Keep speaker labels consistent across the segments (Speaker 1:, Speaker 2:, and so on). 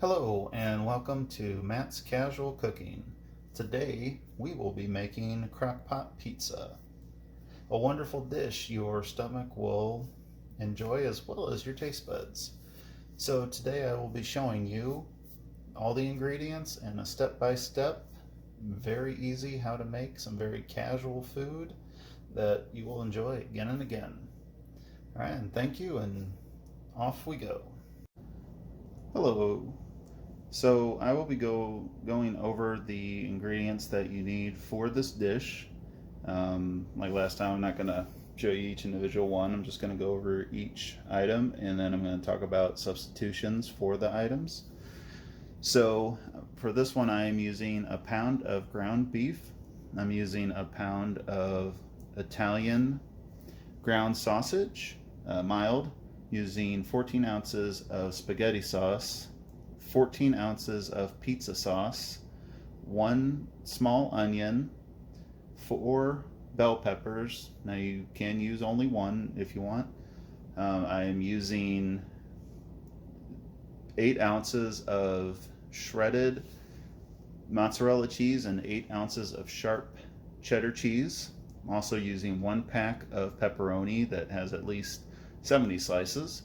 Speaker 1: Hello and welcome to Matt's Casual Cooking. Today we will be making Crockpot pizza, a wonderful dish your stomach will enjoy as well as your taste buds. So today I will be showing you all the ingredients and a step-by-step, very easy how to make some very casual food that you will enjoy again and again. All right, and thank you, and off we go. Hello. So I will be going over the ingredients that you need for this dish. Like last time, I'm not going to show you each individual one. I'm just going to go over each item, and then I'm going to talk about substitutions for the items. So for this one, I am using a pound of ground beef. I'm using a pound of Italian ground sausage, mild, using 14 ounces of spaghetti sauce, 14 ounces of pizza sauce, 1 small onion, 4 bell peppers. Now you can use only one if you want. I am using 8 ounces of shredded mozzarella cheese and 8 ounces of sharp cheddar cheese. I'm also using 1 pack of pepperoni that has at least 70 slices.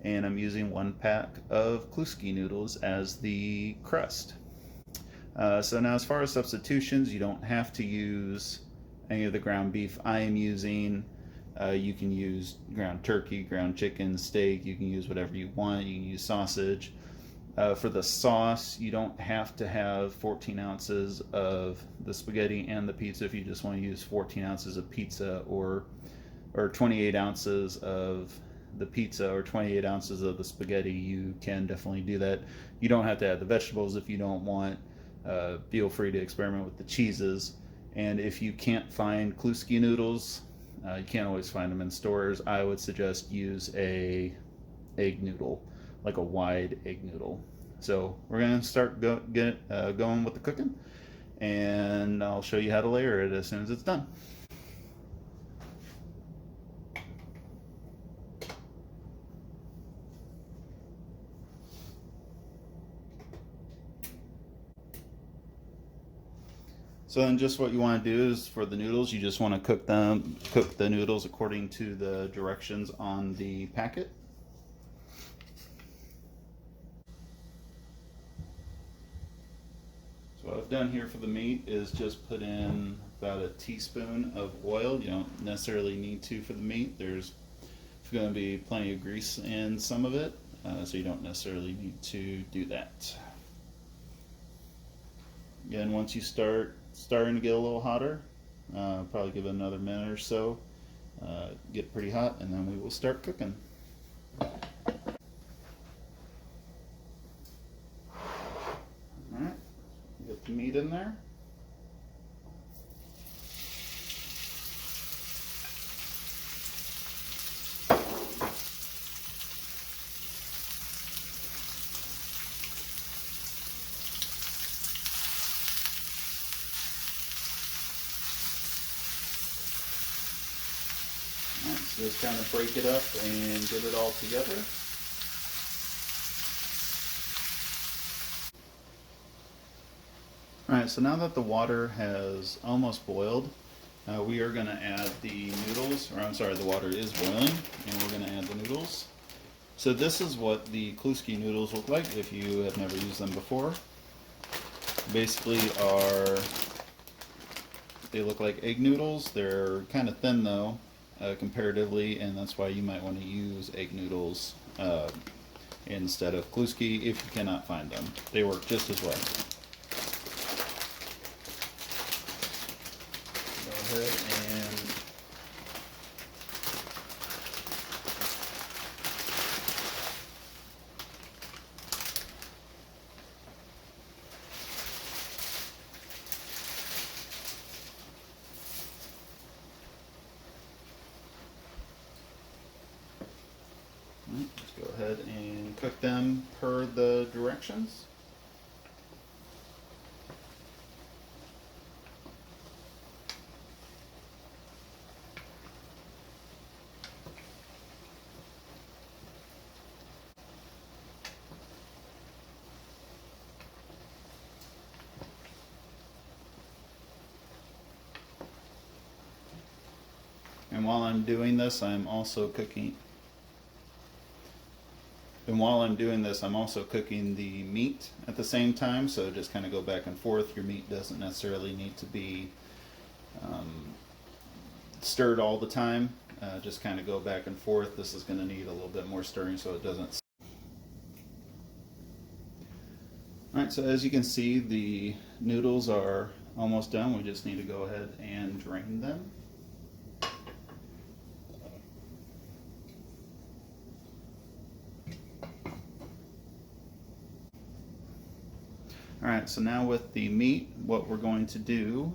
Speaker 1: And I'm using 1 pack of Kluski Noodles as the crust. So now as far as substitutions, you don't have to use any of the ground beef I am using. You can use ground turkey, ground chicken, steak. You can use whatever you want. You can use sausage. For the sauce, you don't have to have 14 ounces of the spaghetti and the pizza if you just want to use 14 ounces of pizza, or 28 ounces of the pizza or 28 ounces of the spaghetti. You can definitely do that. You don't have to add the vegetables if you don't want. Feel free to experiment with the cheeses. And if you can't find Kluski noodles, you can't always find them in stores, I would suggest use a egg noodle, like a wide egg noodle. So we're going to start going with the cooking, and I'll show you how to layer it as soon as it's done. So then just what you want to do is, for the noodles, you just want to cook the noodles according to the directions on the packet. So what I've done here for the meat is just put in about a teaspoon of oil. You don't necessarily need to for the meat. There's going to be plenty of grease in some of it, so you don't necessarily need to do that. Again, once you starting to get a little hotter, probably give it another minute or so, get pretty hot, and then we will start cooking. Alright, get the meat in there. So just kind of break it up and get it all together. Alright, so now that the water has almost boiled, we are going to add the noodles, or I'm sorry, the water is boiling, and we're going to add the noodles. So this is what the Kluski noodles look like if you have never used them before. Basically they look like egg noodles. They're kind of thin though, comparatively, and that's why you might want to use egg noodles instead of Kluski if you cannot find them. They work just as well. Go ahead and let's go ahead and cook them per the directions. while I'm doing this, I'm also cooking. And while I'm doing this, I'm also cooking the meat at the same time. So just kind of go back and forth. Your meat doesn't necessarily need to be stirred all the time. Just kind of go back and forth. This is going to need a little bit more stirring so it doesn't. Alright, so as you can see, the noodles are almost done. We just need to go ahead and drain them. Alright, so now with the meat, what we're going to do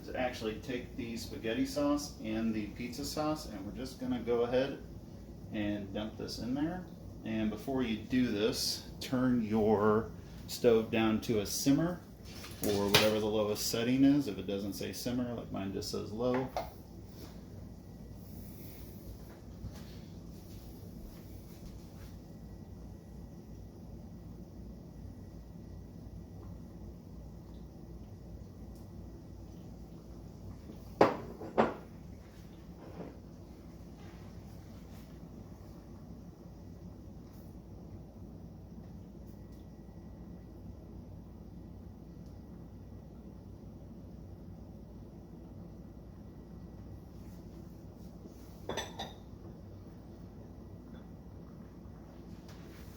Speaker 1: is actually take the spaghetti sauce and the pizza sauce, and we're just going to go ahead and dump this in there. And before you do this, turn your stove down to a simmer, or whatever the lowest setting is. If it doesn't say simmer, like mine just says low.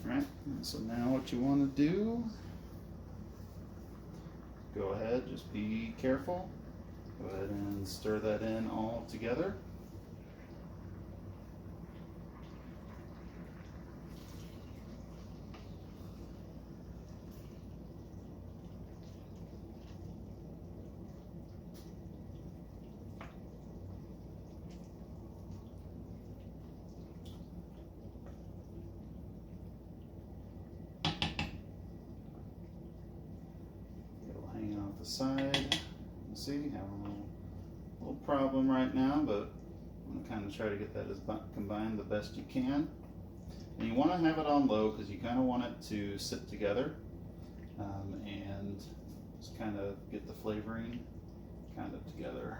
Speaker 1: Alright, so now what you want to do, go ahead, just be careful. Go ahead and stir that in all together. The side, you see, having a little problem right now, but I'm going to kind of try to get that as combined the best you can. And you want to have it on low because you kind of want it to sit together and just kind of get the flavoring kind of together.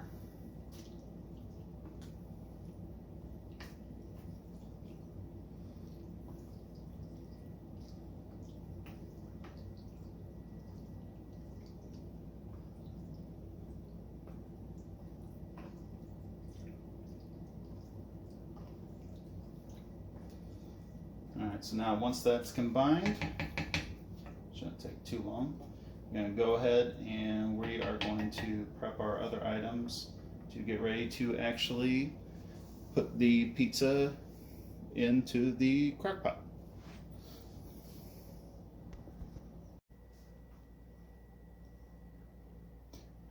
Speaker 1: Alright, so now once that's combined, shouldn't take too long, I'm going to go ahead and we are going to prep our other items to get ready to actually put the pizza into the crock pot.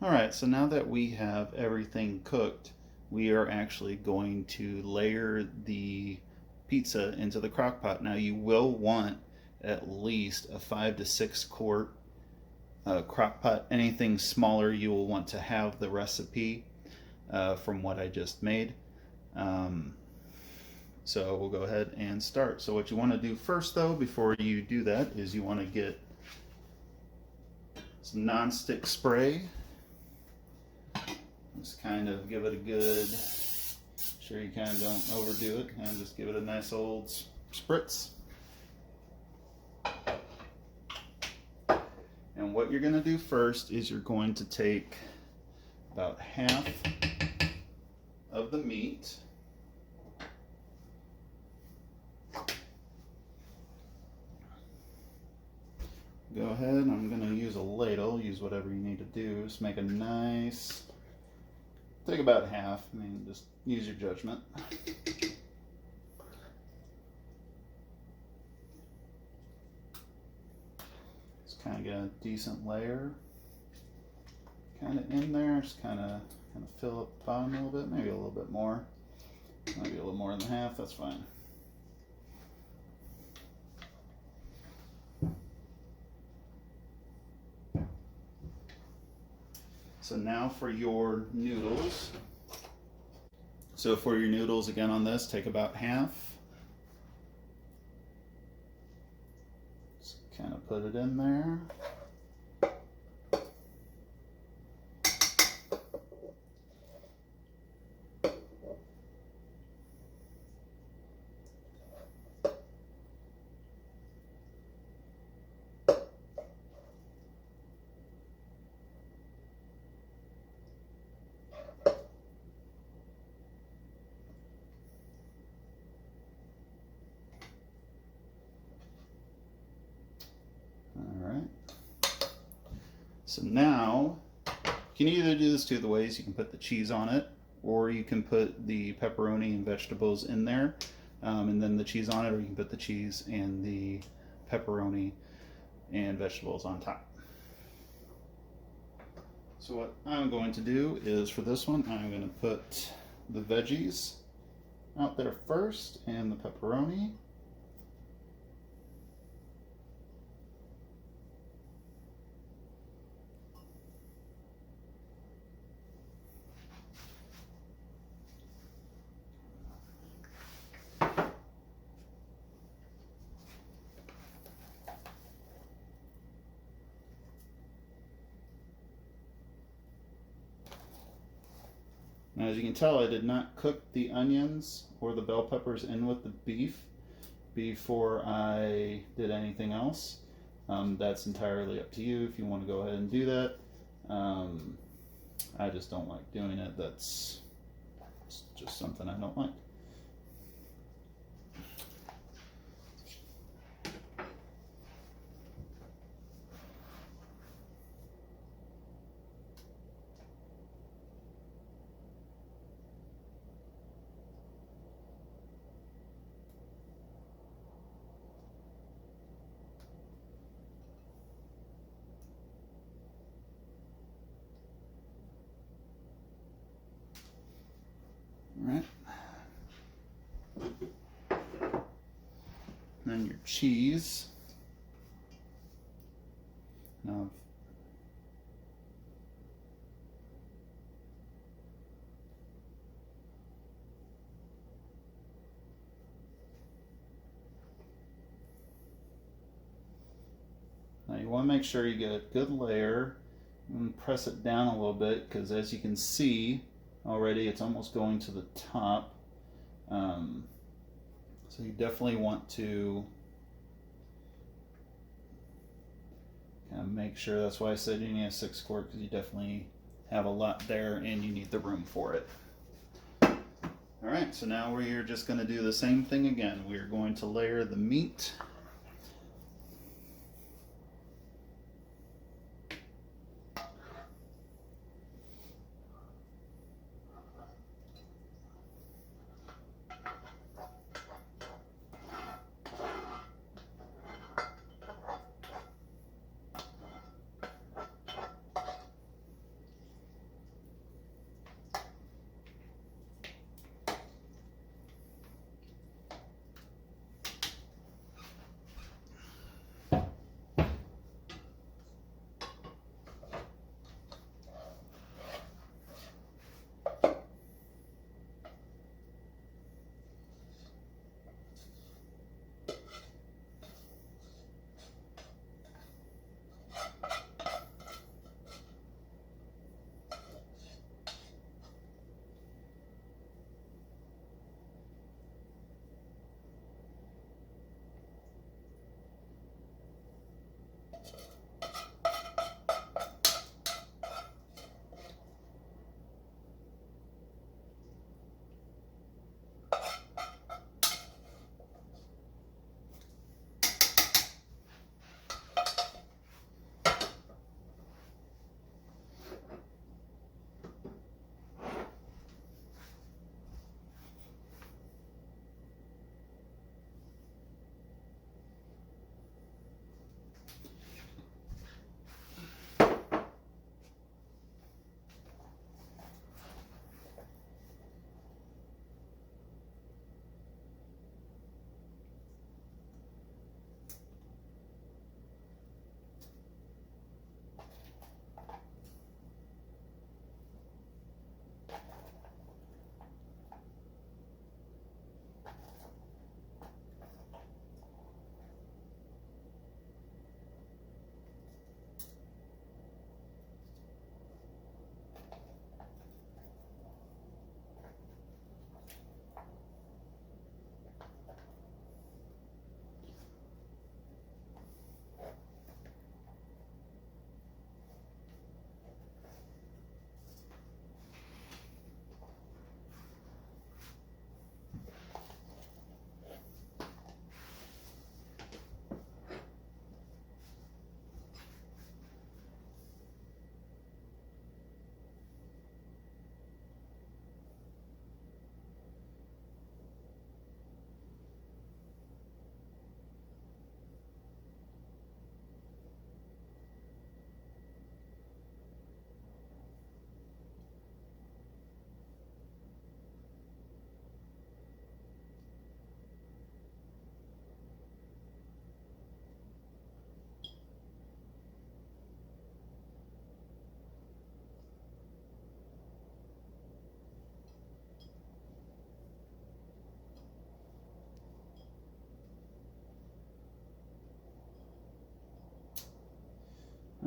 Speaker 1: Alright, so now that we have everything cooked, we are actually going to layer the pizza into the crock pot. Now you will want at least a 5 to 6 quart crock pot. Anything smaller you will want to have the recipe from what I just made. So we'll go ahead and start. So what you want to do first though, before you do that, is you want to get some non-stick spray. Just kind of give it a good, sure you kind of don't overdo it, and just give it a nice old spritz. And what you're going to do first is you're going to take about half of the meat, go ahead, I'm going to use a ladle, use whatever you need to do, just make a nice, take about half, I mean just use your judgment. Just kind of get a decent layer kind of in there, just kind of fill up the bottom a little bit, maybe a little bit more, maybe a little more than half, that's fine. So now for your noodles. So for your noodles, again on this, take about half. Just kind of put it in there. So now, you can either do this two of the ways. You can put the cheese on it, or you can put the pepperoni and vegetables in there, and then the cheese on it, or you can put the cheese and the pepperoni and vegetables on top. So what I'm going to do is, for this one, I'm going to put the veggies out there first and the pepperoni. Now, as you can tell, I did not cook the onions or the bell peppers in with the beef before I did anything else. That's entirely up to you if you want to go ahead and do that. I just don't like doing it. That's just something I don't like. Right. Then your cheese. Now, you want to make sure you get a good layer and press it down a little bit, because as you can see already, it's almost going to the top. So you definitely want to kind of make sure. That's why I said you need a 6-quart, because you definitely have a lot there and you need the room for it. All right, so now we're just going to do the same thing again. We're going to layer the meat.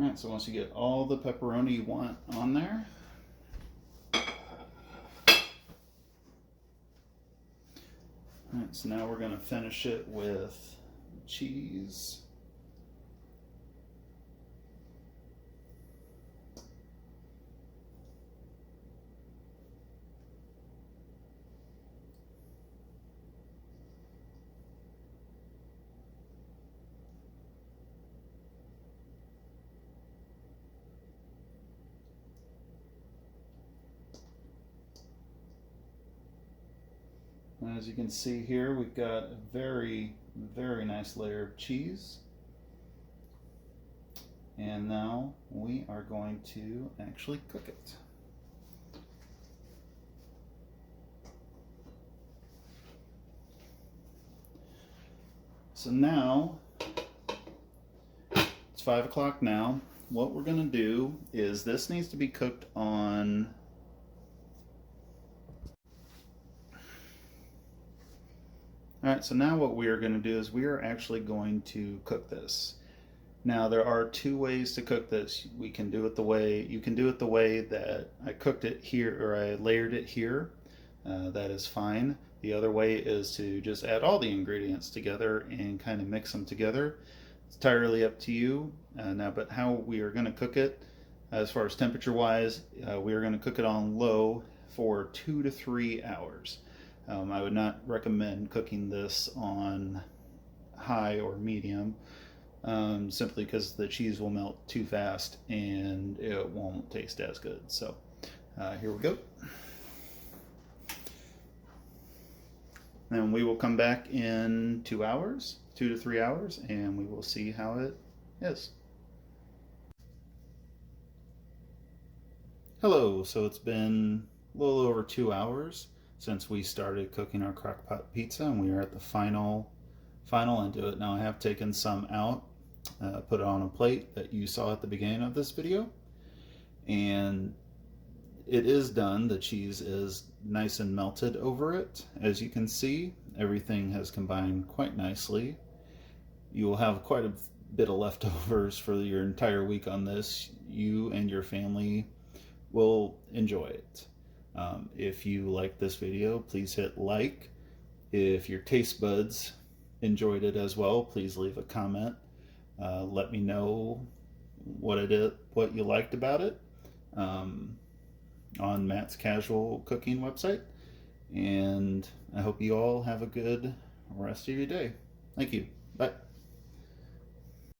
Speaker 1: Alright, so once you get all the pepperoni you want on there, alright, so now we're going to finish it with cheese. As you can see here, we've got a very, very nice layer of cheese. And now we are going to actually cook it. So now, it's 5 o'clock now. What we're going to do is this needs to be cooked on Alright, so now what we are going to do is we are actually going to cook this. Now there are two ways to cook this. You can do it the way that I cooked it here, or I layered it here. That is fine. The other way is to just add all the ingredients together and kind of mix them together. It's entirely up to you. But how we are going to cook it, as far as temperature wise, we are going to cook it on low for 2 to 3 hours. I would not recommend cooking this on high or medium, simply because the cheese will melt too fast and it won't taste as good. So here we go. Then we will come back in 2 hours, 2 to 3 hours, and we will see how it is. Hello, so it's been a little over 2 hours since we started cooking our Crockpot pizza, and we are at the final end of it. Now I have taken some out, put it on a plate that you saw at the beginning of this video, and it is done. The cheese is nice and melted over it. As you can see, everything has combined quite nicely. You will have quite a bit of leftovers for your entire week on this. You and your family will enjoy it. If you like this video, please hit like. If your taste buds enjoyed it as well, please leave a comment. Let me know what you liked about it on Matt's Casual Cooking website. And I hope you all have a good rest of your day. Thank you. Bye.